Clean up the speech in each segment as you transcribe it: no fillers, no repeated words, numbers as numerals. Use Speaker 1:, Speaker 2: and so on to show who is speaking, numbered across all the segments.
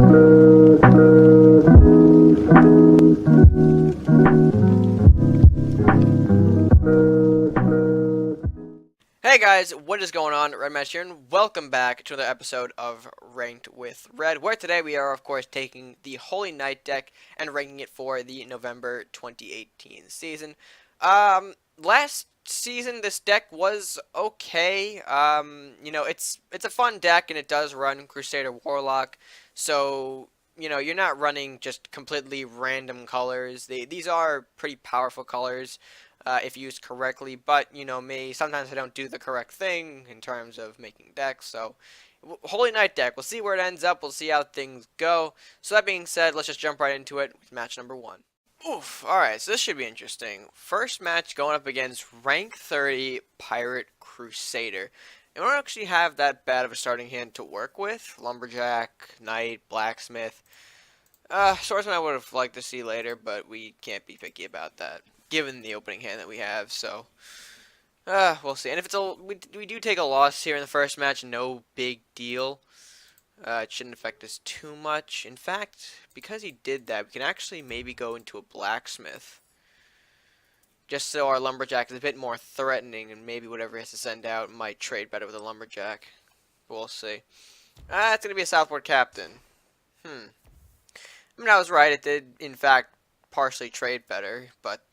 Speaker 1: Hey guys, what is going on? RedMaster here, and welcome back to another episode of Ranked with Red, where today we are, of course, taking the Holy Knight deck and ranking it for the November 2018 season. Last season, this deck was okay. It's a fun deck, and it does run Crusader Warlock, so, you're not running just completely random colors. These are pretty powerful colors. If used correctly, but you know me, sometimes I don't do the correct thing in terms of making decks, so Holy Knight deck, we'll see where it ends up, we'll see how things go. So that being said, let's just jump right into it with match number 1. Oof, alright, so this should be interesting. First match going up against rank 30 Pirate Crusader. And we don't actually have that bad of a starting hand to work with. Lumberjack, Knight, Blacksmith. Swordsman I would have liked to see later, but we can't be picky about that, given the opening hand that we have, so we'll see. And if we do take a loss here in the first match, no big deal. It shouldn't affect us too much. In fact, because he did that, we can actually maybe go into a Blacksmith, just so our Lumberjack is a bit more threatening, and maybe whatever he has to send out might trade better with a Lumberjack. We'll see. It's gonna be a Southport Captain. I mean, I was right. It did, in fact, partially trade better, but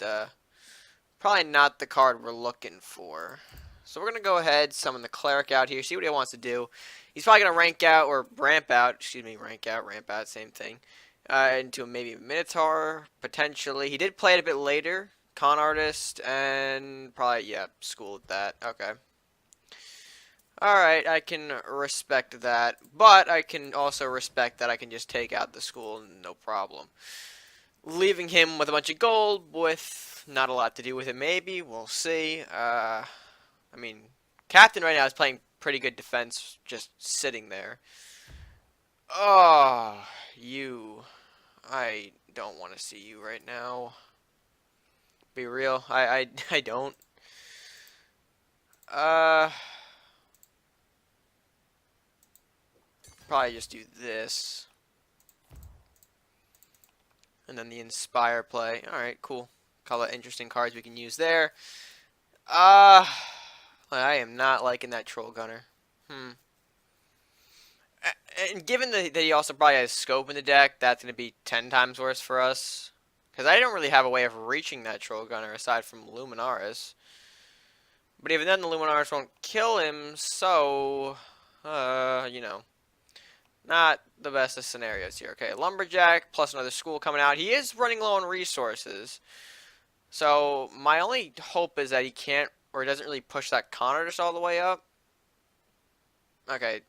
Speaker 1: probably not the card we're looking for. So we're going to go ahead, summon the Cleric out here, see what he wants to do. He's probably going to rank out, or ramp out, ramp out, same thing, into maybe a Minotaur, potentially. He did play it a bit later, Con Artist, and probably, yeah, School at that. Okay. Alright, I can respect that, but I can also respect that I can just take out the School, no problem. Leaving him with a bunch of gold, with not a lot to do with it, maybe. We'll see. I mean, Captain right now is playing pretty good defense, just sitting there. Oh, you. I don't want to see you right now. Be real, I don't. Probably just do this. And then the Inspire play. Alright, cool. Call it interesting cards we can use there. I am not liking that Troll Gunner. And given that he also probably has Scope in the deck, that's going to be 10 times worse for us. Because I don't really have a way of reaching that Troll Gunner aside from Luminaris. But even then, the Luminaris won't kill him, so, you know. Not the best of scenarios here. Okay, Lumberjack plus another School coming out. He is running low on resources. So my only hope is that he can't, or doesn't really push that Con Artist all the way up. Okay,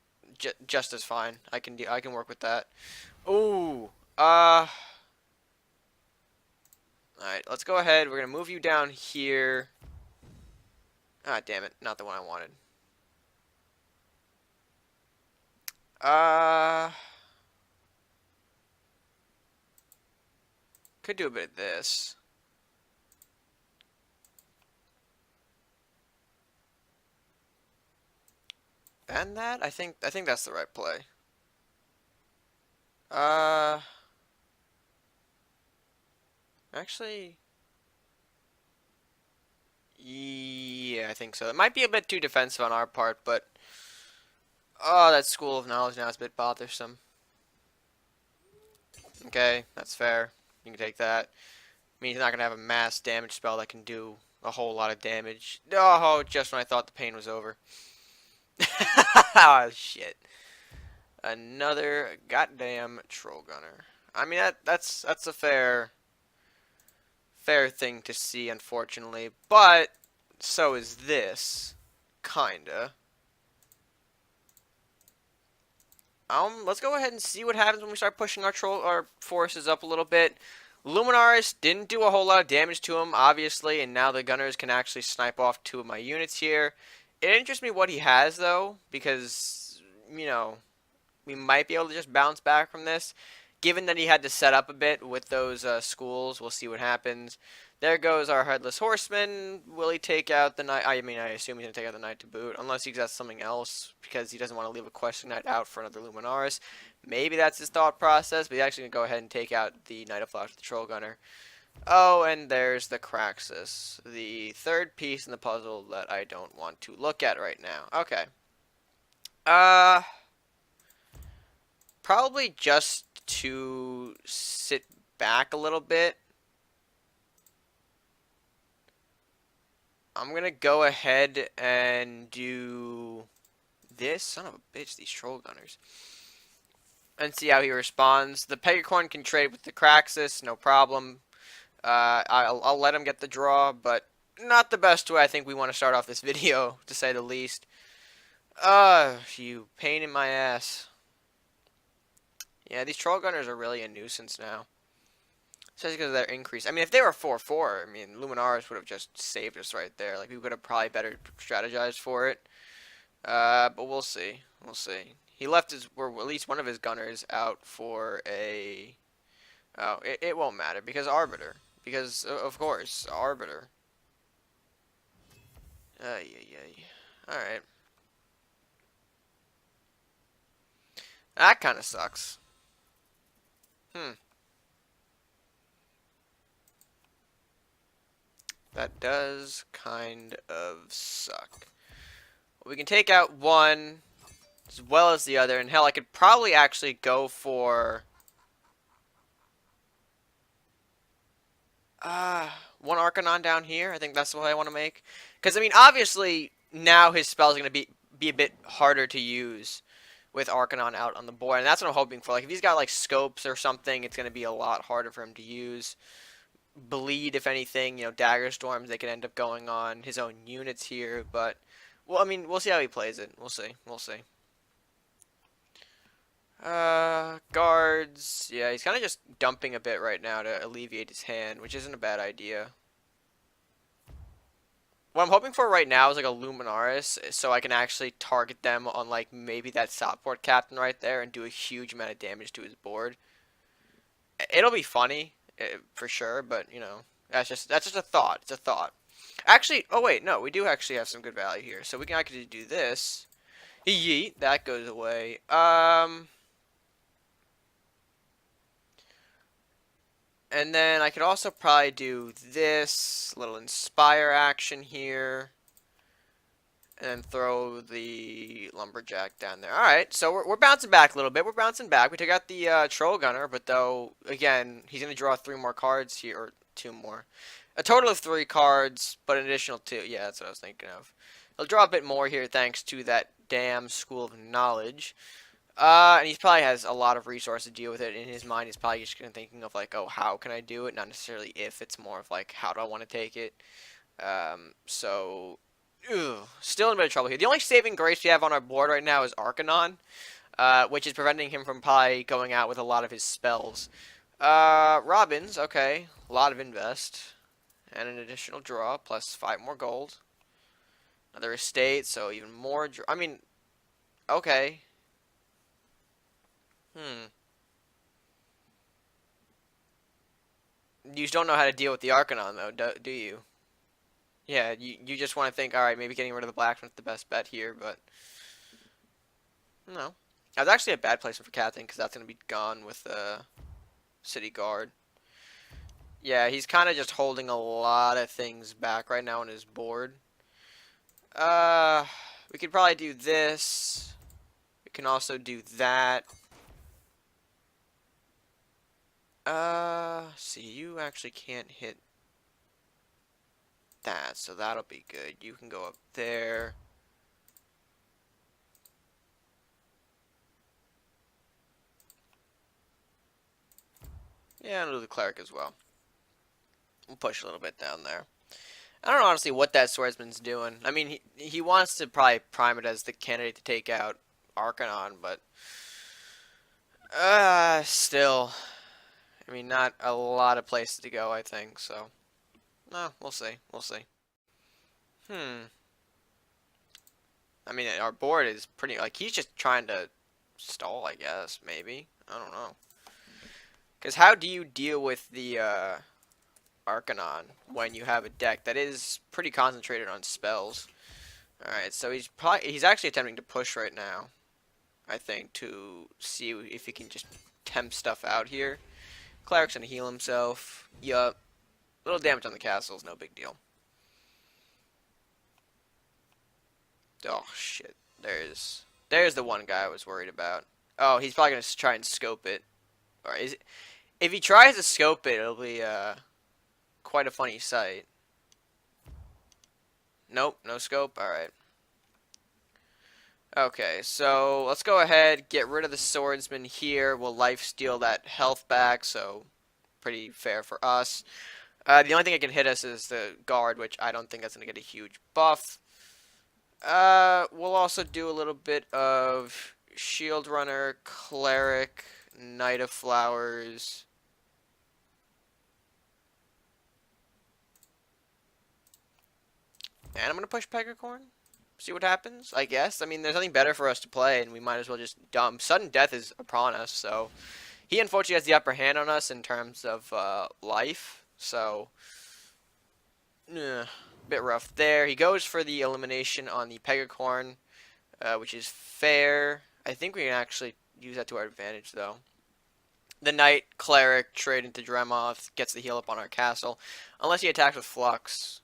Speaker 1: just as fine. I can work with that. Ooh, all right, let's go ahead. We're gonna move you down here. Ah, damn it, not the one I wanted. Could do a bit of this. And that? I think that's the right play. Actually, yeah, I think so. It might be a bit too defensive on our part, but oh, that School of Knowledge now is a bit bothersome. Okay, that's fair. You can take that. I mean, he's not gonna have a mass damage spell that can do a whole lot of damage. Oh, just when I thought the pain was over. Oh, shit. Another goddamn Troll Gunner. I mean, that's a fair thing to see, unfortunately. But so is this, kinda. Let's go ahead and see what happens when we start pushing our forces up a little bit. Luminaris didn't do a whole lot of damage to him, obviously, and now the Gunners can actually snipe off 2 of my units here. It interests me what he has, though, because, you know, we might be able to just bounce back from this. given that he had to set up a bit with those schools, we'll see what happens. There goes our Headless Horseman. Will he take out the Knight? I mean, I assume he's going to take out the Knight to boot, unless he got something else, because he doesn't want to leave a Question Knight out for another Luminaris. Maybe that's his thought process, but he's actually going to go ahead and take out the Knight of Flash with the Troll Gunner. Oh, and there's the Craxus, the third piece in the puzzle that I don't want to look at right now. Okay. Probably just to sit back a little bit. I'm gonna go ahead and do this. Son of a bitch, these Troll Gunners. And see how he responds. The Pegacorn can trade with the Craxus, no problem. I'll let him get the draw, but not the best way I think we want to start off this video, to say the least. You pain in my ass. Yeah, these Troll Gunners are really a nuisance now. Especially because of their increase. I mean, if they were 4-4, I mean, Luminaris would have just saved us right there. Like, we could have probably better strategized for it. But we'll see. We'll see. He left his, or at least one of his gunners out for a... Oh, it won't matter, because Arbiter. Because, of course, Arbiter. Alright. That kind of sucks. That does kind of suck. We can take out one as well as the other, and hell, I could probably actually go for one Arcanon down here. I think that's what I want to make. Because, I mean, obviously, now his spells are going to be a bit harder to use with Arcanon out on the board, and that's what I'm hoping for. Like, if he's got, like, scopes or something, it's going to be a lot harder for him to use. Bleed, if anything, you know, Dagger Storms, they could end up going on his own units here, but, well, I mean, we'll see how he plays it. We'll see. We'll see. Guards. Yeah, he's kind of just dumping a bit right now to alleviate his hand, which isn't a bad idea. What I'm hoping for right now is like a Luminaris, so I can actually target them on like maybe that Southport Captain right there and do a huge amount of damage to his board. It'll be funny, for sure, but you know, that's just a thought. It's a thought. Actually, oh wait, no, we do actually have some good value here, so we can actually do this. Yeet, that goes away. And then I could also probably do this little Inspire action here. And then throw the Lumberjack down there. Alright, so we're bouncing back a little bit. We're bouncing back. We took out the Troll Gunner, but though, again, he's going to draw 3 more cards here, or 2 more. A total of 3 cards, but an additional 2. Yeah, that's what I was thinking of. He'll draw a bit more here thanks to that damn School of Knowledge. And he probably has a lot of resources to deal with it. In his mind, he's probably just thinking of, like, oh, how can I do it? Not necessarily if. It's more of, like, how do I want to take it? So, still in a bit of trouble here. The only saving grace we have on our board right now is Arcanon, which is preventing him from probably going out with a lot of his spells. Robins, okay. A lot of invest. And an additional draw, plus 5 more gold. Another estate, so even more I mean, okay. You just don't know how to deal with the Arcanon, though, do you? Yeah, you just want to think, alright, maybe getting rid of the blacksmith's the best bet here, but... No. That was actually a bad placement for Captain, because that's going to be gone with the City Guard. Yeah, he's kind of just holding a lot of things back right now on his board. We could probably do this. We can also do that. See, you actually can't hit that, so that'll be good. You can go up there. Yeah, and do the cleric as well. We'll push a little bit down there. I don't know honestly what that swordsman's doing. I mean, he wants to probably prime it as the candidate to take out Arcanon, but still, I mean, not a lot of places to go, I think. So, no, we'll see. We'll see. I mean, our board is pretty, like, he's just trying to stall, I guess, maybe. I don't know. Because how do you deal with the Arcanon when you have a deck that is pretty concentrated on spells? Alright, so he's actually attempting to push right now, I think, to see if he can just tempt stuff out here. Cleric's gonna heal himself. Yup. Little damage on the castle is no big deal. Oh shit. There's the one guy I was worried about. Oh, he's probably gonna try and scope it. Or is it, if he tries to scope it, it'll be quite a funny sight. Nope, no scope. Alright. Okay, so let's go ahead, get rid of the swordsman here. We'll lifesteal that health back, so pretty fair for us. The only thing that can hit us is the guard, which I don't think that's going to get a huge buff. We'll also do a little bit of shield runner, cleric, knight of flowers. And I'm going to push Pegacorn. See what happens, I guess. I mean, there's nothing better for us to play, and we might as well just dump. Sudden death is upon us, so he unfortunately has the upper hand on us in terms of life, so bit rough there. He goes for the elimination on the Pegacorn, which is fair. I think we can actually use that to our advantage, though. The Knight, Cleric, trade into Dremoth, gets the heal up on our castle, unless he attacks with Flux.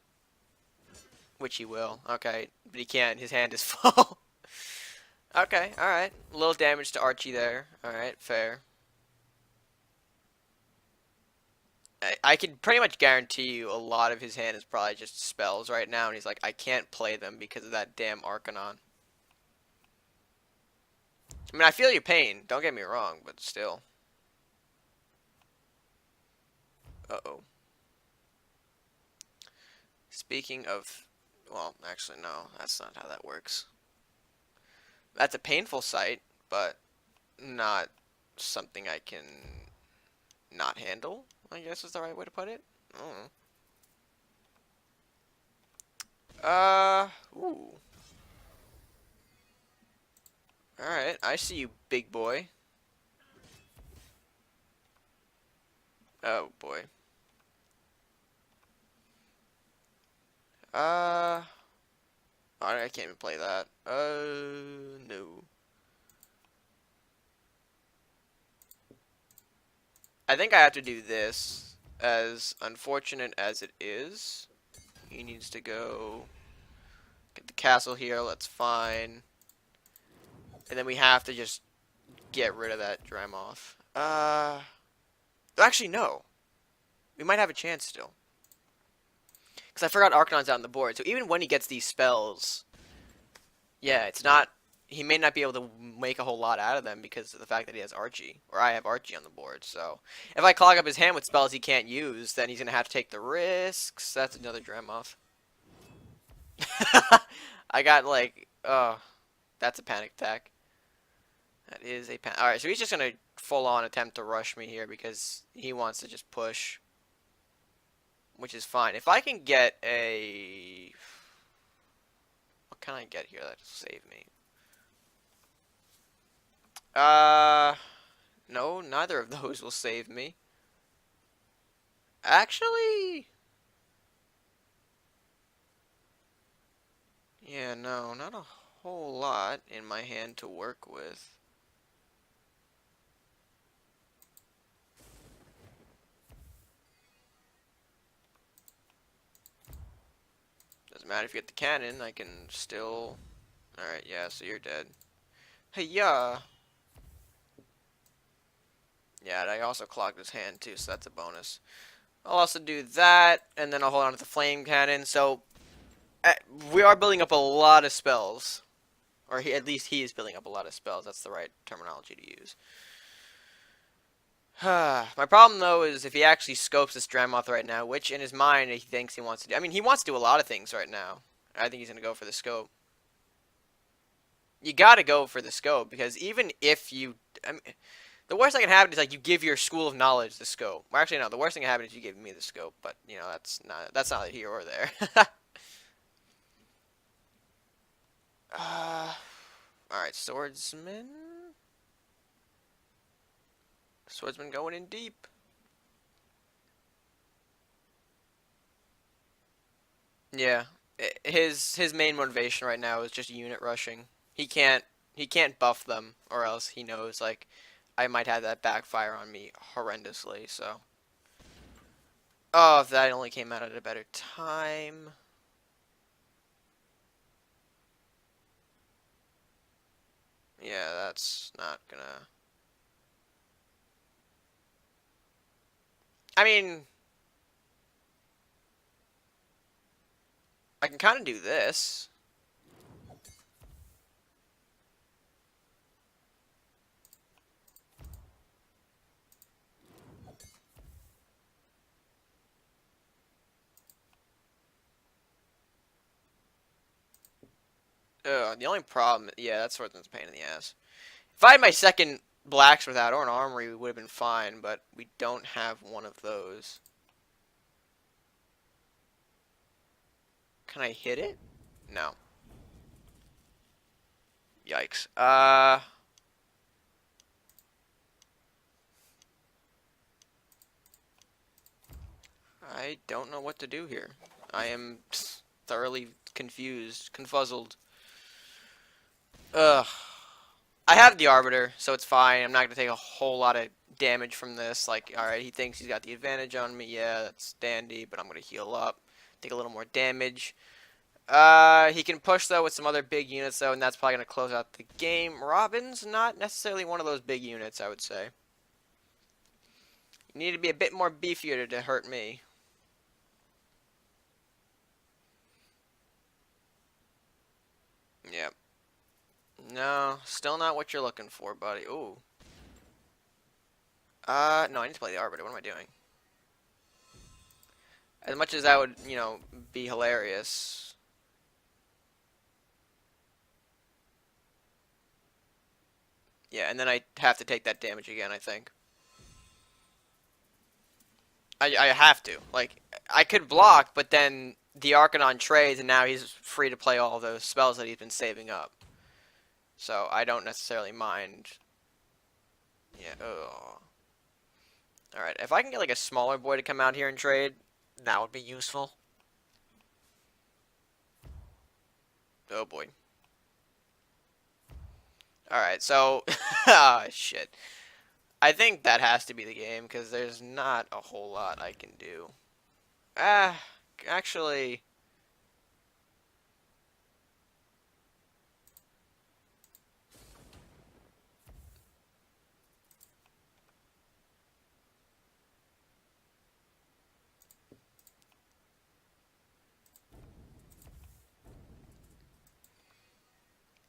Speaker 1: Which he will. Okay. But he can't. His hand is full. Okay. Alright. A little damage to Archie there. Alright. Fair. I can pretty much guarantee you a lot of his hand is probably just spells right now. And he's like, I can't play them because of that damn Arcanon. I mean, I feel your pain. Don't get me wrong. But still. Uh-oh. Speaking of... Well, actually, no. That's not how that works. That's a painful sight, but not something I can not handle, I guess is the right way to put it. Ooh. Alright, I see you, big boy. Oh, boy. I can't even play that. No. I think I have to do this, as unfortunate as it is. He needs to go get the castle here, that's fine. And then we have to just get rid of that Dremoth. Actually, no. We might have a chance still. Because I forgot Arcanon's out on the board, so even when he gets these spells, yeah, it's not... He may not be able to make a whole lot out of them because of the fact that he has Archie. Or I have Archie on the board, so... If I clog up his hand with spells he can't use, then he's going to have to take the risks. That's another Dremoth. I got, like... Oh, that's a panic attack. That is a panic... Alright, so he's just going to full-on attempt to rush me here because he wants to just push. Which is fine. If I can get a... What can I get here that'll save me? No, neither of those will save me. Actually... Yeah, no, not a whole lot in my hand to work with. Doesn't matter if you get the cannon, I can still... Alright, yeah, so you're dead. Hey, yeah. Yeah, I also clogged his hand too, so that's a bonus. I'll also do that, and then I'll hold on to the flame cannon. So, we are building up a lot of spells. Or at least he is building up a lot of spells. That's the right terminology to use. My problem, though, is if he actually scopes this Dremoth right now, which in his mind he thinks he wants to do. I mean, he wants to do a lot of things right now. I think he's going to go for the scope. You got to go for the scope, because even if you... I mean, the worst that can happen is, like, you give your school of knowledge the scope. Well, actually, no, the worst thing that can happen is you give me the scope, but, you know, that's not here or there. Alright, swordsman? Swordsman going in deep. Yeah. His main motivation right now is just unit rushing. He can't he can't buff them or else he knows like I might have that backfire on me horrendously, so. Oh, if that only came out at a better time. Yeah, that's not gonna. I mean, I can kind of do this. Ugh, the only problem, yeah, that swordsman's a pain in the ass. If I had my second blacksmith out or an armory, we would have been fine, but we don't have one of those. Can I hit it? No. Yikes. I don't know what to do here. I am thoroughly confused, confuzzled. Ugh. I have the Arbiter, so it's fine. I'm not going to take a whole lot of damage from this. Like, alright, he thinks he's got the advantage on me. Yeah, that's dandy, but I'm going to heal up. Take a little more damage. He can push, though, with some other big units, though, and that's probably going to close out the game. Robin's not necessarily one of those big units, I would say. You need to be a bit more beefier to hurt me. Yep. No, still not what you're looking for, buddy. Ooh. No, I need to play the Arbiter. What am I doing? As much as that would, be hilarious. Yeah, and then I have to take that damage again, I think. I have to. Like, I could block, but then the Arcanon trades, and now he's free to play all those spells that he's been saving up. So, I don't necessarily mind. Yeah, ugh. Alright, if I can get, like, a smaller boy to come out here and trade, that would be useful. Oh, boy. Alright, so... ah, shit. I think that has to be the game, because there's not a whole lot I can do. Actually...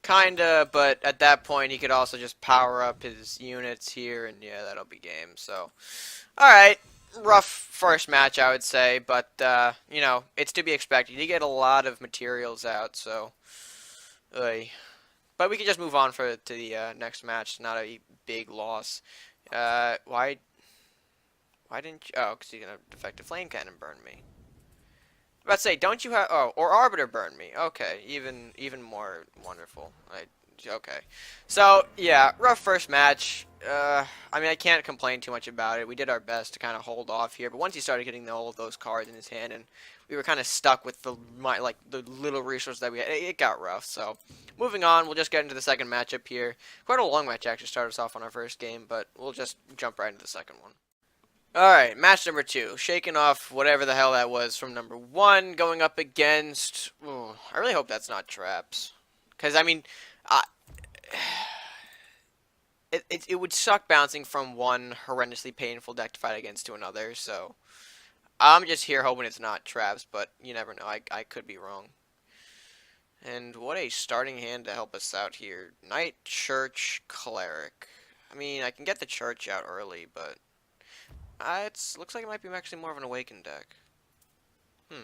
Speaker 1: Kinda, but at that point he could also just power up his units here, and yeah, that'll be game. So, alright, rough first match, I would say, but, it's to be expected. You get a lot of materials out, so, but we can just move on to the next match. Not a big loss. Why didn't you? Oh, because you're gonna defective flame cannon burn me. About to say, don't you have? Oh, or Arbiter burn me. Okay, even more wonderful. Okay, so yeah, rough first match. I mean, I can't complain too much about it. We did our best to kind of hold off here, but once he started getting all of those cards in his hand, and we were kind of stuck with the little resources that we had, it got rough. So moving on, we'll just get into the second matchup here. Quite a long match actually started us off on our first game, but we'll just jump right into the second one. Alright, match number 2. Shaking off whatever the hell that was from number 1, going up against... Ooh, I really hope that's not traps. Because, I mean, it would suck bouncing from one horrendously painful deck to fight against to another, so... I'm just here hoping it's not traps, but you never know. I could be wrong. And what a starting hand to help us out here. Knight, Church, Cleric. I mean, I can get the Church out early, but... it looks like it might be actually more of an Awakened deck. Hmm.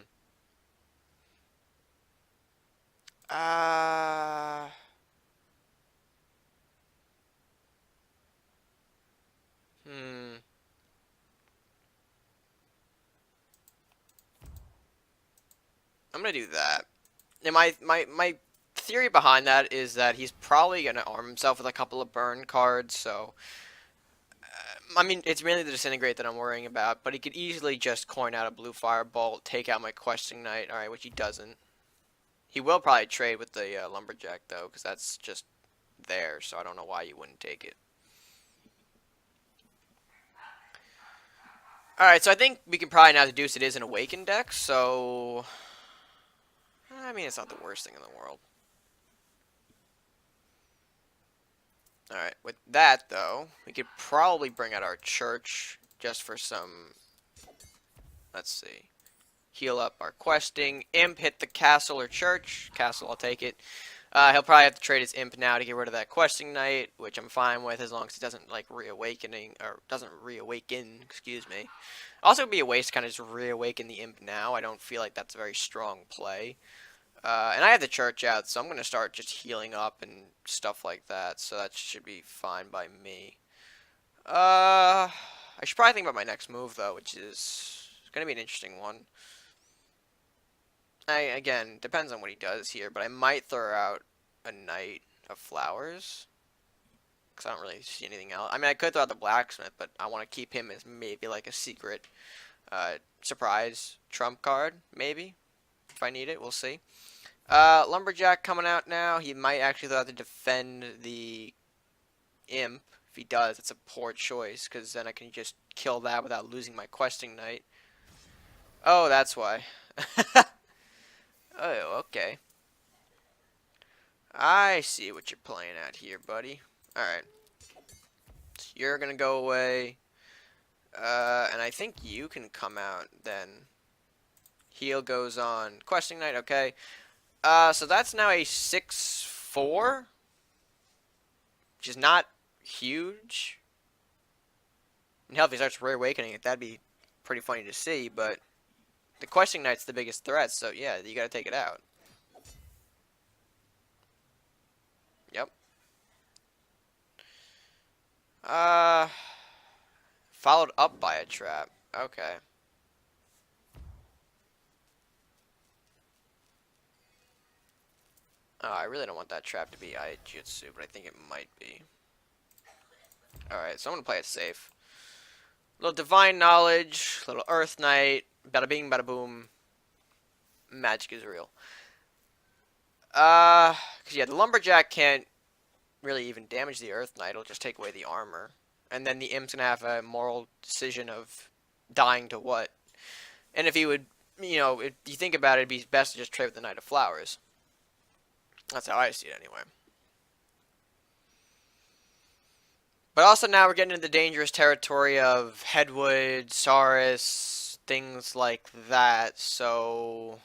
Speaker 1: Hmm. I'm gonna do that. And my theory behind that is that he's probably gonna arm himself with a couple of burn cards, so I mean, it's mainly the Disintegrate that I'm worrying about, but he could easily just coin out a blue Firebolt, take out my Questing Knight, alright, which he doesn't. He will probably trade with the Lumberjack, though, because that's just there, so I don't know why you wouldn't take it. Alright, so I think we can probably now deduce it is an Awakened deck, so... I mean, it's not the worst thing in the world. Alright, with that, though, we could probably bring out our Church just for some... Let's see. Heal up our questing. Imp, hit the Castle or Church. Castle, I'll take it. He'll probably have to trade his Imp now to get rid of that Questing Knight, which I'm fine with as long as he doesn't, like, doesn't reawaken, excuse me. Also, it'd be a waste to kind of just reawaken the Imp now. I don't feel like that's a very strong play. And I have the Church out, so I'm going to start just healing up and stuff like that, so that should be fine by me. I should probably think about my next move, though, which is going to be an interesting one. Again, depends on what he does here, but I might throw out a Knight of Flowers, because I don't really see anything else. I mean, I could throw out the Blacksmith, but I want to keep him as maybe like a secret surprise trump card, maybe, if I need it. We'll see. Lumberjack coming out now. He might actually throw out to defend the Imp. If he does, it's a poor choice, because then I can just kill that without losing my Questing Knight. Oh, that's why. Oh, okay. I see what you're playing at here, buddy. Alright. So you're gonna go away. And I think you can come out then. Heal goes on. Questing Knight, okay. So that's now a 6-4. Which is not huge. And hell, if he starts reawakening it, that'd be pretty funny to see, but the Questing Knight's the biggest threat, so yeah, you gotta take it out. Yep. Followed up by a trap. Okay. Oh, I really don't want that trap to be Aijutsu, but I think it might be. Alright, so I'm gonna play it safe. Little Divine Knowledge, little Earth Knight, bada bing, bada boom. Magic is real. Cause yeah, the Lumberjack can't really even damage the Earth Knight, it'll just take away the armor. And then the Imp's gonna have a moral decision of dying to what. And if he would, you know, if you think about it, it'd be best to just trade with the Knight of Flowers. That's how I see it anyway. But also now we're getting into the dangerous territory of Headwood, Saurus, things like that. So,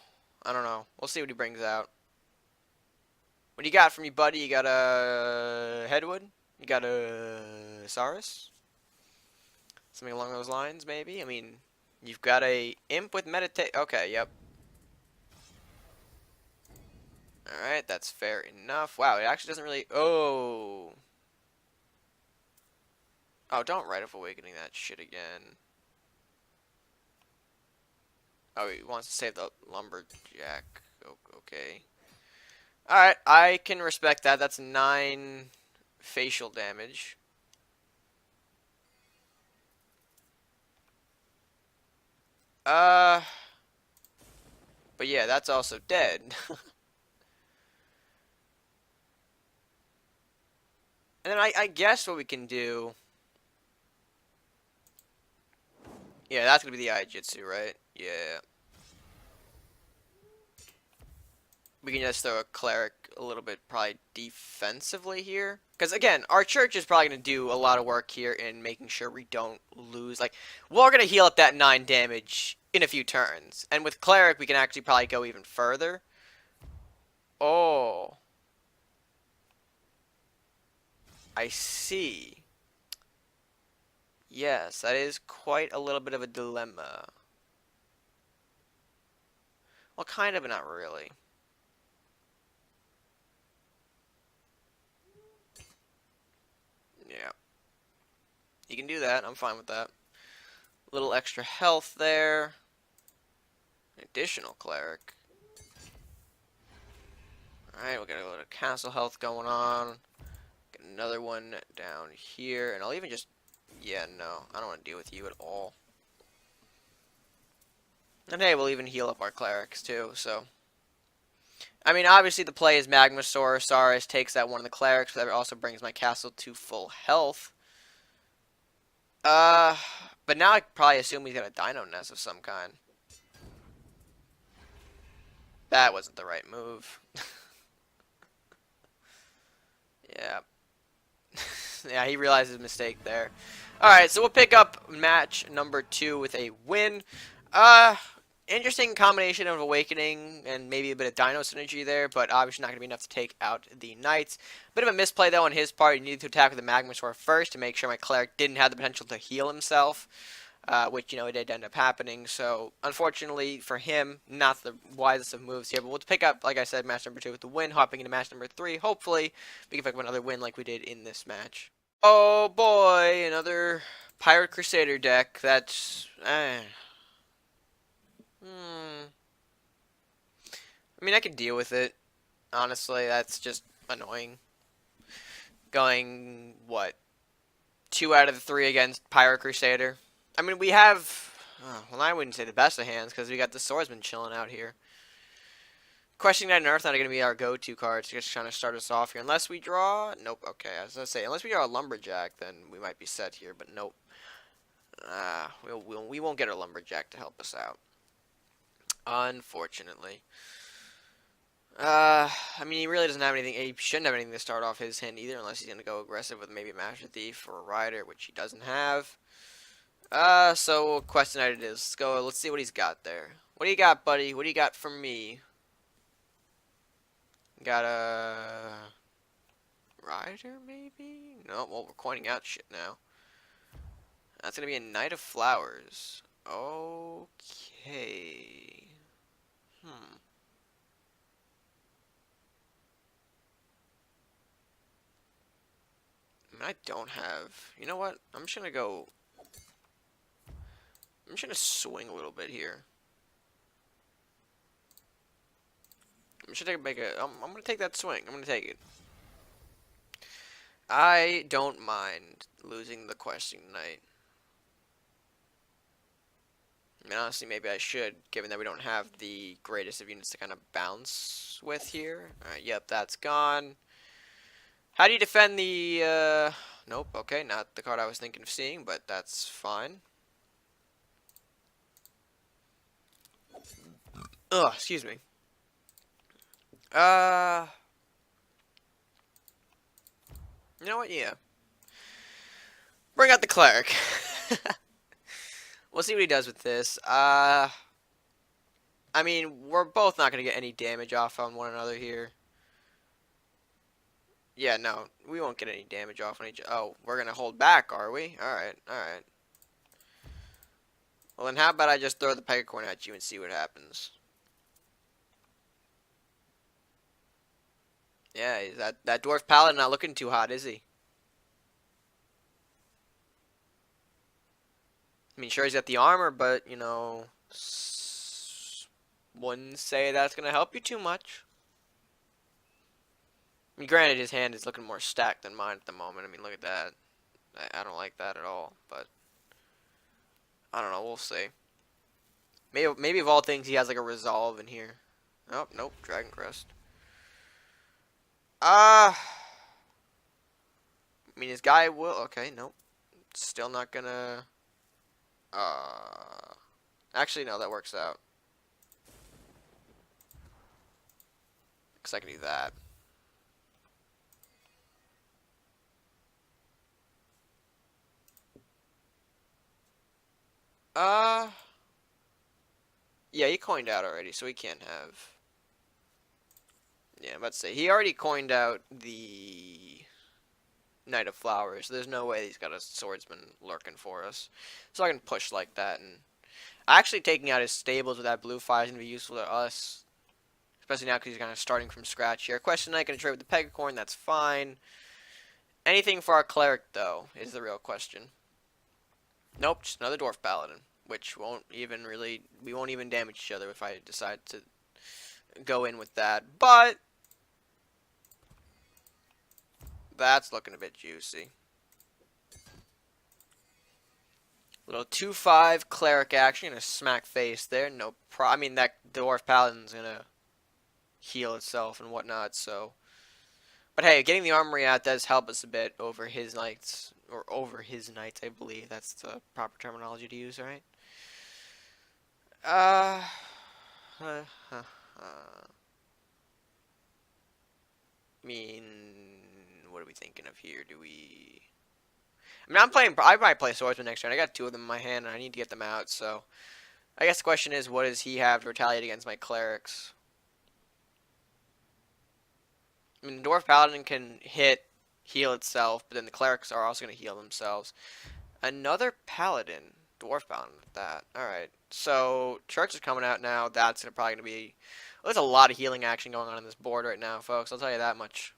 Speaker 1: I don't know. We'll see what he brings out. What do you got for me, buddy? You got a Headwood? You got a Saurus? Something along those lines, maybe? I mean, you've got a Imp with Meditate. Okay, yep. Alright, that's fair enough. Wow, it actually doesn't really... Oh. Oh, don't Rite of Awakening that shit again. Oh, he wants to save the Lumberjack. Okay. Alright, I can respect that. That's 9 facial damage. But yeah, that's also dead. And then I guess what we can do... Yeah, that's gonna be the Aijutsu, right? Yeah. We can just throw a Cleric a little bit probably defensively here. Because again, our Church is probably gonna do a lot of work here in making sure we don't lose. Like, we're gonna heal up that 9 damage in a few turns. And with Cleric, we can actually probably go even further. Oh. I see. Yes, that is quite a little bit of a dilemma. Well, kind of, but not really. Yeah. You can do that. I'm fine with that. Little extra health there. Additional Cleric. Alright, we got a little castle health going on. Get another one down here. And I'll even just Yeah, no. I don't want to deal with you at all. And hey, we'll even heal up our clerics, too, so... I mean, obviously the play is Magmasaur. Saurus takes out one of the clerics, but that also brings my castle to full health. Uh, but now I probably assume he's got a Dino Nest of some kind. That wasn't the right move. Yeah. Yeah, he realized his mistake there. Alright, so we'll pick up match number 2 with a win. Uh, Interesting combination of Awakening and maybe a bit of Dino synergy there, but obviously not going to be enough to take out the Knights. Bit of a misplay, though, on his part. He needed to attack with the Magmasaur first to make sure my Cleric didn't have the potential to heal himself. Which, it did end up happening. So, unfortunately for him, not the wisest of moves here. But we'll pick up, like I said, match number 2 with the win, hopping into match number 3. Hopefully, we can pick up another win like we did in this match. Oh boy, another Pirate Crusader deck. That's... I mean, I can deal with it. Honestly, that's just annoying. Going, what? 2 out of the 3 against Pirate Crusader. I mean, we have... well, I wouldn't say the best of hands, because we got the Swordsman chilling out here. Questioning Knight and Earth Knight are going to be our go-to cards, just trying to start us off here. Unless we draw... Nope, okay, I was going to say, unless we draw a Lumberjack, then we might be set here, but nope. We won't get a Lumberjack to help us out. Unfortunately. I mean, he really doesn't have anything. He shouldn't have anything to start off his hand either, unless he's going to go aggressive with maybe a Master Thief or a Rider, which he doesn't have. So Quest Knight it is. Let's go. Let's see what he's got there. What do you got, buddy? What do you got for me? Got a Rider, maybe? No, well, we're coining out shit now. That's going to be a Knight of Flowers. Okay. I mean, I don't have... You know what? I'm just going to go... I'm just going to swing a little bit here. I'm just going to take that swing. I'm going to take it. I don't mind losing the Questing Knight. I mean, honestly, maybe I should, given that we don't have the greatest of units to kind of bounce with here. Alright, yep, that's gone. How do you defend the, Nope, okay, not the card I was thinking of seeing, but that's fine. Ugh, excuse me. You know what? Yeah. Bring out the Cleric. We'll see what he does with this. I mean, we're both not going to get any damage off on one another here. Yeah, no, we won't get any damage off on each other. Oh, we're going to hold back, are we? Alright, alright. Well, then how about I just throw the Pegacorn at you and see what happens? Yeah, that Dwarf Paladin not looking too hot, is he? I mean, sure, he's got the armor, but, wouldn't say that's going to help you too much. I mean, granted, his hand is looking more stacked than mine at the moment. I mean, look at that. I don't like that at all, but I don't know. We'll see. Maybe of all things, he has like a resolve in here. Oh, nope. Dragon Crest. I mean, his guy will... Okay, nope. Still not gonna... Actually, no, that works out. Because I can do that. Yeah, he coined out already, so he can't have... Yeah, I'm about to say, he already coined out the Knight of Flowers, so there's no way he's got a Swordsman lurking for us. So I can push like that, and actually taking out his stables with that blue fire is going to be useful to us. Especially now because he's kind of starting from scratch here. Question Knight going to trade with the Pegacorn, that's fine. Anything for our Cleric, though, is the real question. Nope, just another Dwarf Paladin, which won't even really... We won't even damage each other if I decide to go in with that. But that's looking a bit juicy. Little 2/5 cleric action. Gonna smack face there. No pro. I mean, that dwarf paladin's gonna heal itself and whatnot. So, but hey, getting the armory out does help us a bit over his knights, or over his knights. I believe that's the proper terminology to use, right? Uh, uh, uh, uh. I mean, what are we thinking of here? Do we? I mean, I'm playing. I might play swordsman next turn. I got two of them in my hand, and I need to get them out. So, I guess the question is, what does he have to retaliate against my clerics? I mean, the dwarf paladin can heal itself, but then the clerics are also going to heal themselves. Another paladin, dwarf paladin with that. All right. So, church is coming out now. That's probably going to be. Well, there's a lot of healing action going on this board right now, folks. I'll tell you that much.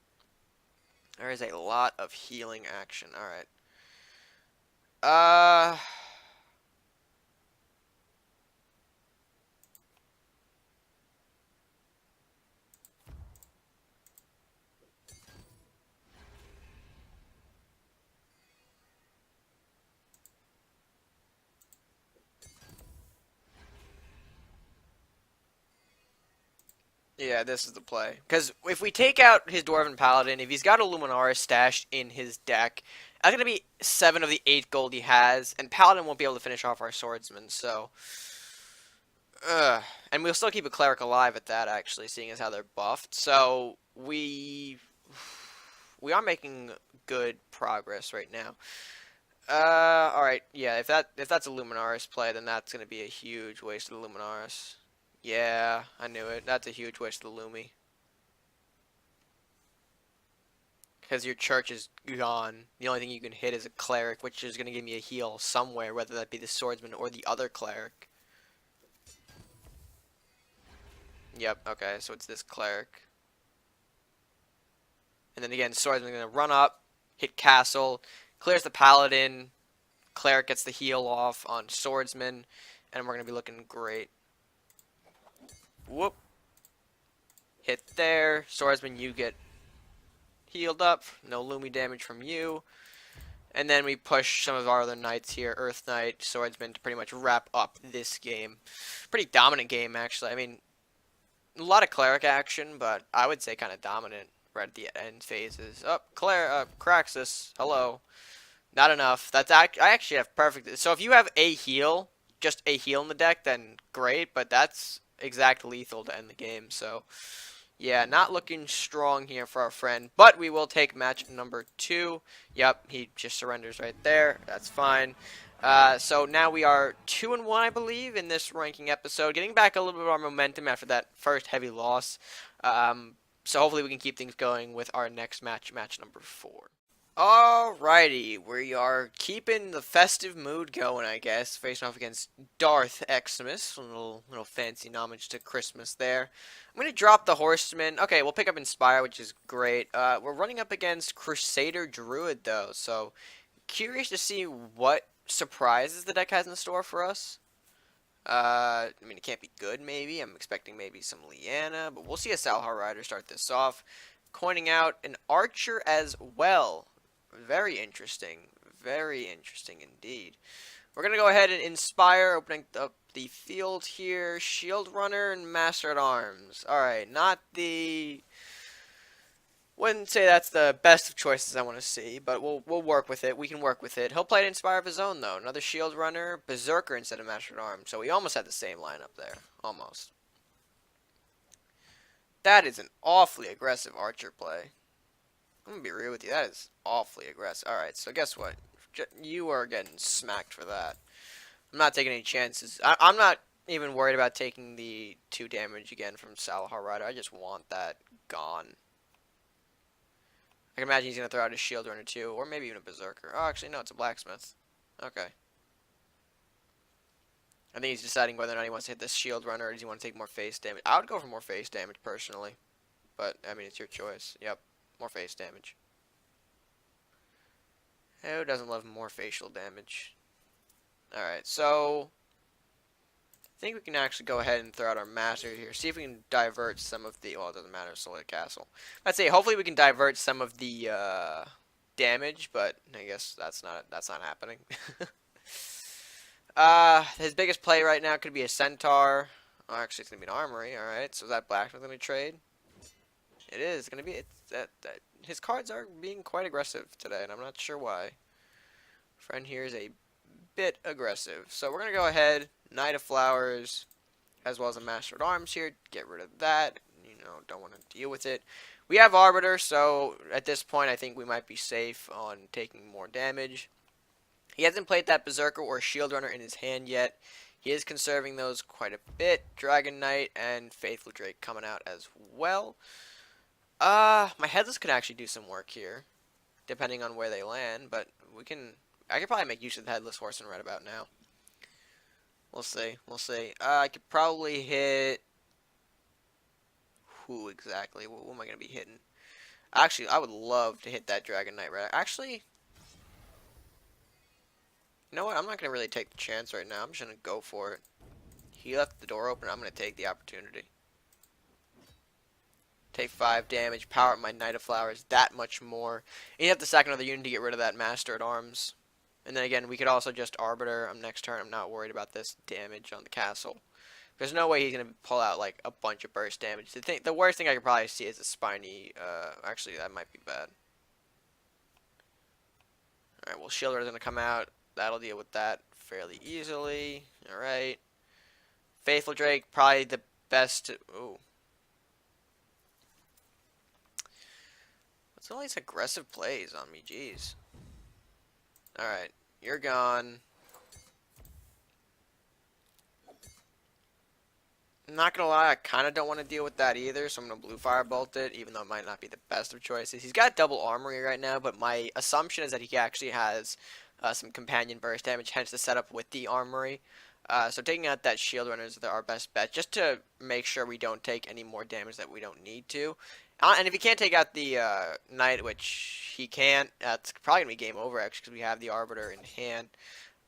Speaker 1: There is a lot of healing action. All right. Uh, yeah, this is the play. Because if we take out his Dwarven Paladin, if he's got a Luminaris stashed in his deck, that's going to be 7 of the 8 gold he has, and Paladin won't be able to finish off our Swordsman, so... And we'll still keep a Cleric alive at that, actually, seeing as how they're buffed. So, we are making good progress right now. Alright, yeah, if that's a Luminaris play, then that's going to be a huge waste of the Luminaris. Yeah, I knew it. That's a huge waste of the Lumi. Because your church is gone. The only thing you can hit is a cleric, which is going to give me a heal somewhere, whether that be the swordsman or the other cleric. Yep, okay, so it's this cleric. And then again, swordsman's going to run up, hit castle, clears the paladin, cleric gets the heal off on swordsman, and we're going to be looking great. Whoop. Hit there. Swordsman, you get healed up. No Lumi damage from you. And then we push some of our other knights here. Earth Knight, Swordsman to pretty much wrap up this game. Pretty dominant game, actually. I mean, a lot of cleric action, but I would say kind of dominant right at the end phases. Oh, Craxus. Hello. Not enough. I actually have perfect. So if you have a heal, just a heal in the deck, then great. But that's exact lethal to end the game. So yeah, not looking strong here for our friend. But we will take match number 2. Yep, he just surrenders right there. That's fine. So now we are 2-1, I believe, in this ranking episode. Getting back a little bit of our momentum after that first heavy loss. So hopefully we can keep things going with our next match, match number 4. Alrighty, we are keeping the festive mood going, I guess. Facing off against Darth Xmas. A little fancy homage to Christmas there. I'm going to drop the Horseman. Okay, we'll pick up Inspire, which is great. We're running up against Crusader Druid, though. So, curious to see what surprises the deck has in store for us. I mean, it can't be good, maybe. I'm expecting maybe some Leanna. But we'll see a Salhar Rider start this off. Coining out an Archer as well. Very interesting. Very interesting indeed. We're going to go ahead and Inspire, opening up the field here. Shield Runner and Master at Arms. Alright, not the... Wouldn't say that's the best of choices I want to see, but we'll work with it. We can work with it. He'll play an Inspire of his own, though. Another Shield Runner, Berserker instead of Master at Arms. So we almost had the same lineup there. Almost. That is an awfully aggressive Archer play. I'm going to be real with you. That is awfully aggressive. Alright, so guess what? You are getting smacked for that. I'm not taking any chances. I'm not even worried about taking the 2 damage again from Salahar Rider. I just want that gone. I can imagine he's going to throw out a Shield Runner too, or maybe even a Berserker. Oh, actually, no, it's a Blacksmith. Okay. I think he's deciding whether or not he wants to hit this Shield Runner, or does he want to take more face damage. I would go for more face damage, personally. But, I mean, it's your choice. Yep. More face damage. Who doesn't love more facial damage? Alright, so... I think we can actually go ahead and throw out our Master here. See if we can divert some of the... Well, it doesn't matter, Solid Castle. I'd say hopefully we can divert some of the damage, but I guess that's not happening. His biggest play right now could be a centaur. Oh, actually, it's gonna be an armory. All right. So is that blacksmith gonna trade? It is gonna be. It's that. His cards are being quite aggressive today, and I'm not sure why. Friend here is a bit aggressive, so we're gonna go ahead. Knight of Flowers, as well as a Master at Arms here. Get rid of that. You know, don't want to deal with it. We have Arbiter, so at this point, I think we might be safe on taking more damage. He hasn't played that Berserker or Shield Runner in his hand yet. He is conserving those quite a bit. Dragon Knight and Faithful Drake coming out as well. My Headless could actually do some work here, depending on where they land, but we can... I could probably make use of the Headless Horseman right about now. We'll see. We'll see. I could probably hit... Who exactly? Who am I going to be hitting? Actually, I would love to hit that Dragon Knight right... Actually... You know what? I'm not going to really take the chance right now. I'm just going to go for it. He left the door open. I'm going to take the opportunity. Take 5 damage. Power up my Knight of Flowers that much more. And you have to sack another unit to get rid of that Master at Arms. And then again, we could also just Arbiter. Next turn, I'm not worried about this damage on the castle. There's no way he's going to pull out like a bunch of burst damage. The worst thing I could probably see is a spiny. Actually, that might be bad. Alright, well, Shielder's going to come out. That'll deal with that fairly easily. Alright. Faithful Drake, probably the best. Ooh. What's all these aggressive plays on me? Jeez. Alright, you're gone. I'm not gonna lie, I kind of don't want to deal with that either, so I'm gonna blue firebolt it, even though it might not be the best of choices. He's got double armory right now, but my assumption is that he actually has some companion burst damage, hence the setup with the armory. So taking out that shield runner is our best bet, just to make sure we don't take any more damage that we don't need to. And if he can't take out the knight, which he can't, that's probably going to be game over, actually, because we have the Arbiter in hand.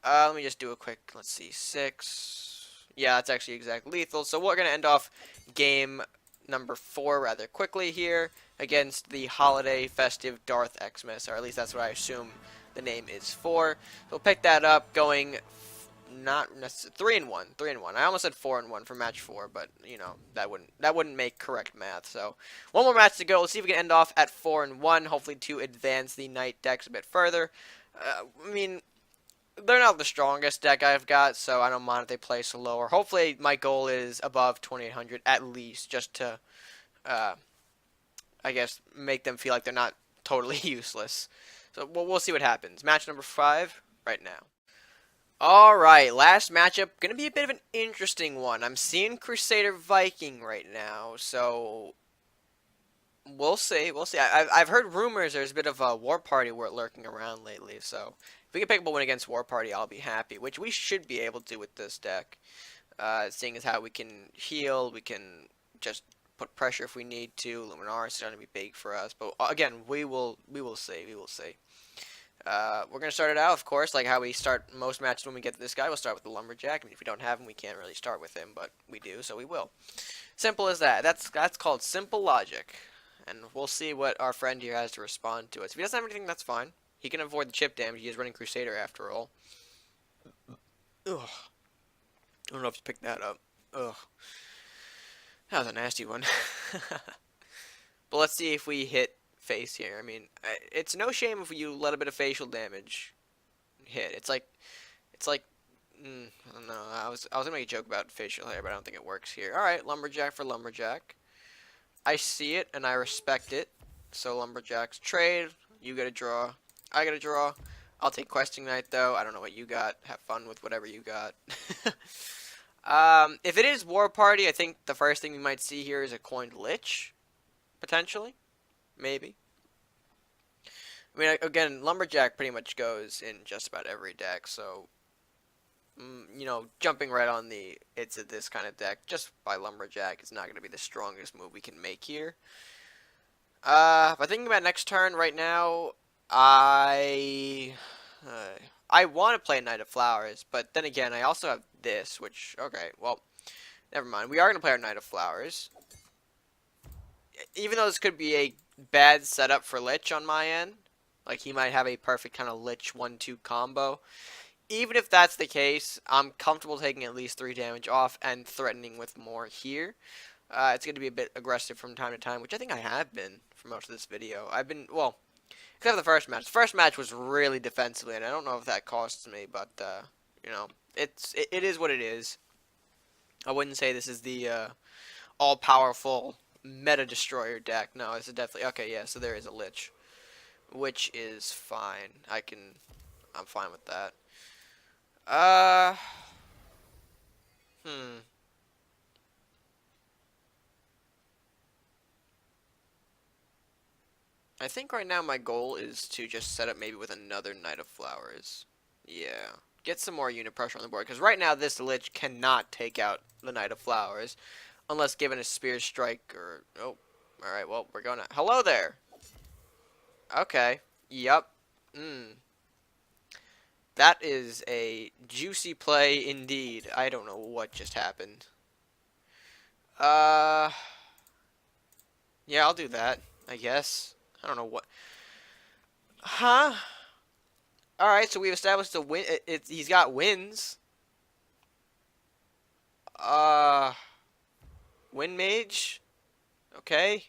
Speaker 1: Let me just do a quick, let's see, 6. Yeah, that's actually exact lethal. So we're going to end off game number 4 rather quickly here against the Holiday Festive Darth Xmas, or at least that's what I assume the name is for. So we'll pick that up going... Not necessarily 3-1, 3-1. I almost said 4-1 for match 4, but you know that wouldn't make correct math. So one more match to go. Let's see if we can end off at 4-1. Hopefully to advance the knight decks a bit further. I mean, they're not the strongest deck I've got, so I don't mind if they play slower. Hopefully my goal is above 2800 at least, just to I guess make them feel like they're not totally useless. So we'll see what happens. Match number 5 right now. Alright, last matchup, gonna be a bit of an interesting one. I'm seeing Crusader Viking right now, so we'll see, we'll see. I've heard rumors there's a bit of a War Party lurking around lately, so if we can pick up a win against War Party, I'll be happy, which we should be able to with this deck. Seeing as how we can heal, we can just put pressure if we need to. Luminaris is gonna be big for us, but again, we will see, we will see. We're going to start it out, of course, like how we start most matches when we get to this guy. We'll start with the Lumberjack. I mean, if we don't have him, we can't really start with him, but we do, so we will. Simple as that. That's called simple logic. And we'll see what our friend here has to respond to us. If he doesn't have anything, that's fine. He can avoid the chip damage. He is running Crusader after all. Ugh. I don't know if you picked that up. Ugh. That was a nasty one. But let's see if we hit face here. I mean, it's no shame if you let a bit of facial damage hit. It's like, I don't know. I was gonna make a joke about facial hair, but I don't think it works here. All right, Lumberjack for Lumberjack. I see it and I respect it. So Lumberjacks trade. You get a draw. I get a draw. I'll take Questing Knight though. I don't know what you got. Have fun with whatever you got. If it is War Party, I think the first thing we might see here is a coined Lich, potentially. Maybe. I mean, again, Lumberjack pretty much goes in just about every deck, so, you know, jumping right on the it's a this kind of deck just by Lumberjack is not going to be the strongest move we can make here. But thinking about next turn right now, I want to play Knight of Flowers, but then again, I also have this, which, okay, well, never mind. We are going to play our Knight of Flowers. Even though this could be a bad setup for Lich on my end, like he might have a perfect kind of Lich 1-2 combo, even if that's the case, I'm comfortable taking at least 3 damage off and threatening with more here. It's going to be a bit aggressive from time to time, which I think I have been for most of this video. I've been, well, except for the first match. The first match was really defensively, and I don't know if that costs me, but, you know, it is what it is. I wouldn't say this is the all-powerful meta destroyer deck. No, this is definitely, okay, yeah, so there is a Lich, which is fine. I'm fine with that. Uh, hmm. I think right now my goal is to just set up maybe with another Knight of Flowers. Yeah. Get some more unit pressure on the board, because right now this Lich cannot take out the Knight of Flowers unless given a Spear Strike or... Oh, alright, well, we're going to... Hello there! Okay. Yup. That is a juicy play indeed. I don't know what just happened. Uh... Yeah, I'll do that, I guess. I don't know what... Huh? Alright, so we've established a win. He's got wins. Uh... Win Mage? Okay.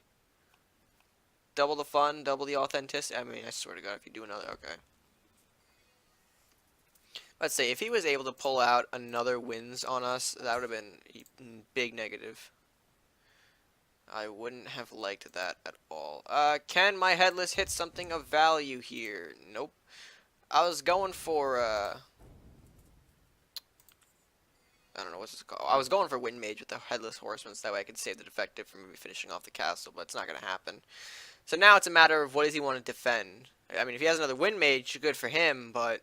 Speaker 1: Double the fun, double the authenticity. I mean, I swear to God, if you do another... Okay. Let's say, if he was able to pull out another wins on us, that would have been a big negative. I wouldn't have liked that at all. Can my Headless hit something of value here? Nope. I was going for, I don't know, what's this called? I was going for Wind Mage with the Headless Horseman, so that way I could save the defective from maybe finishing off the castle, but it's not going to happen. So now it's a matter of what does he want to defend? I mean, if he has another Wind Mage, good for him, but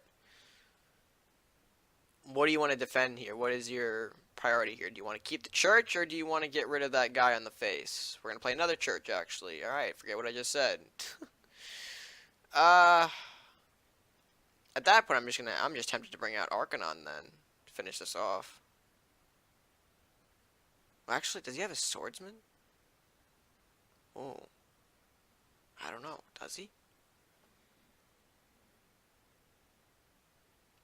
Speaker 1: what do you want to defend here? What is your priority here? Do you want to keep the church, or do you want to get rid of that guy on the face? We're going to play another church, actually. Alright, forget what I just said. At that point, I'm just tempted to bring out Arcanon, then, to finish this off. Well, actually, does he have a swordsman? Oh. I don't know. Does he?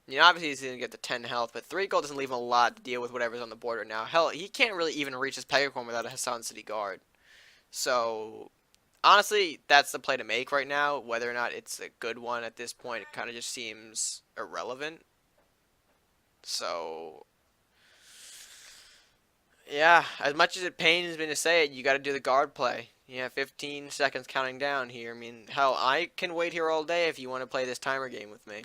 Speaker 1: You know, obviously he's going to get the 10 health, but 3 gold doesn't leave him a lot to deal with whatever's on the board right now. Hell, he can't really even reach his Pegacorn without a Hassan City Guard. So, honestly, that's the play to make right now. Whether or not it's a good one at this point, it kind of just seems irrelevant. So, yeah, as much as it pains me to say it, you got to do the guard play. Yeah, 15 seconds counting down here. I mean, hell, I can wait here all day if you want to play this timer game with me.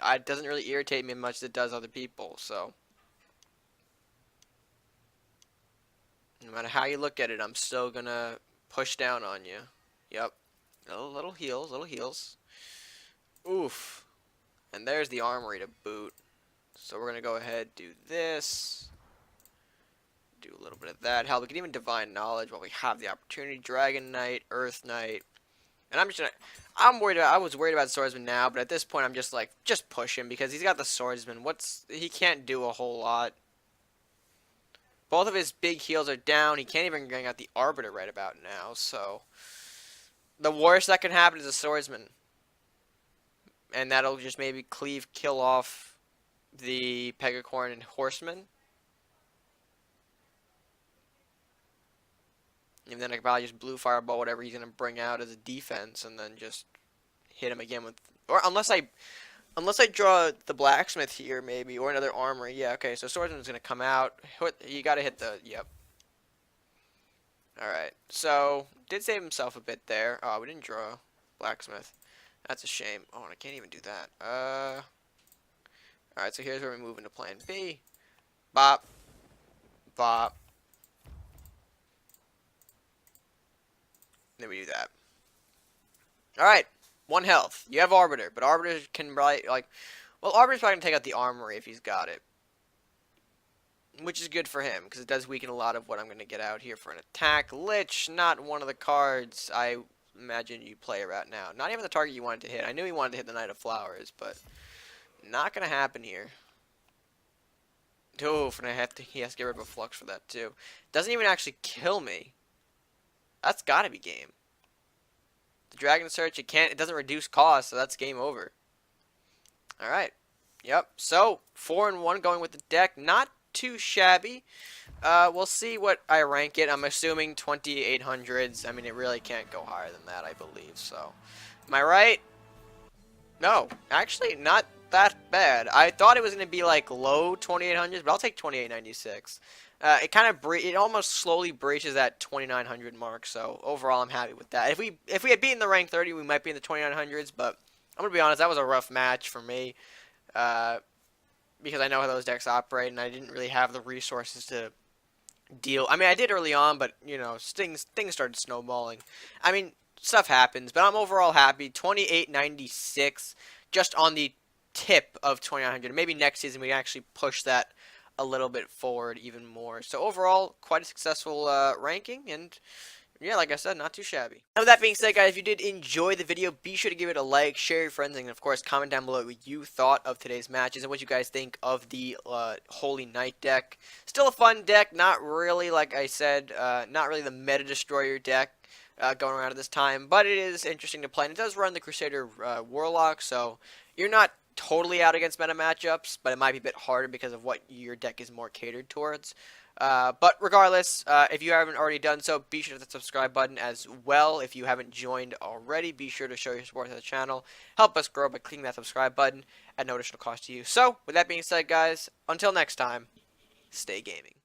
Speaker 1: It doesn't really irritate me as much as it does other people, so. No matter how you look at it, I'm still gonna push down on you. Yep. Little heals, little heals. Oof. And there's the armory to boot. So we're gonna go ahead, do this. Do a little bit of that. Hell, we can even Divine Knowledge while we have the opportunity. Dragon Knight, Earth Knight. And I'm just gonna... I was worried about Swordsman now, but at this point I'm just like, just push him because he's got the Swordsman. He can't do a whole lot. Both of his big heals are down. He can't even bring out the Arbiter right about now, so... The worst that can happen is a Swordsman. And that'll just maybe kill off the Pegacorn and Horseman. And then I could probably just blue fireball whatever he's gonna bring out as a defense, and then just hit him again with, or unless I draw the blacksmith here maybe, or another armory. Yeah, okay. So swordsman's gonna come out. You gotta hit the yep. All right. So did save himself a bit there. Oh, we didn't draw blacksmith. That's a shame. Oh, and I can't even do that. All right. So here's where we move into plan B. Bop. Bop. Then we do that. Alright. 1 health. You have Arbiter, but Arbiter can probably, like... Well, Arbiter's probably going to take out the armory if he's got it. Which is good for him, because it does weaken a lot of what I'm going to get out here for an attack. Lich, not one of the cards I imagine you play right now. Not even the target you wanted to hit. I knew he wanted to hit the Knight of Flowers, but... Not going to happen here. Oof, and he has to get rid of a Flux for that, too. Doesn't even actually kill me. That's gotta be game. The Dragon Search, it doesn't reduce cost, so that's game over. Alright. Yep. So 4-1 going with the deck. Not too shabby. We'll see what I rank it. I'm assuming 2800s. I mean, it really can't go higher than that, I believe. So, am I right? No, actually, not that bad. I thought it was going to be like low 2800s, but I'll take 2896. It almost slowly breaches that 2900 mark. So overall, I'm happy with that. If we had beaten the rank 30, we might be in the 2900s. But I'm gonna be honest, that was a rough match for me. Uh, because I know how those decks operate, and I didn't really have the resources to deal. I mean, I did early on, but you know, things started snowballing. I mean, stuff happens, but I'm overall happy. 2896, just on the tip of 2900. Maybe next season we actually push that a little bit forward even more. So overall, quite a successful ranking, and yeah, like I said, not too shabby. Now, with that being said, guys, if you did enjoy the video, be sure to give it a like, share your friends, and of course, comment down below what you thought of today's matches and what you guys think of the Holy Knight deck. Still a fun deck, not really, like I said, not really the Meta Destroyer deck going around at this time, but it is interesting to play, and it does run the Crusader Warlock, so you're not totally out against meta matchups, but it might be a bit harder because of what your deck is more catered towards. But regardless, if you haven't already done so, be sure to hit the subscribe button as well. If you haven't joined already, be sure to show your support to the channel. Help us grow by clicking that subscribe button at no additional cost to you. So, with that being said, guys, until next time, stay gaming.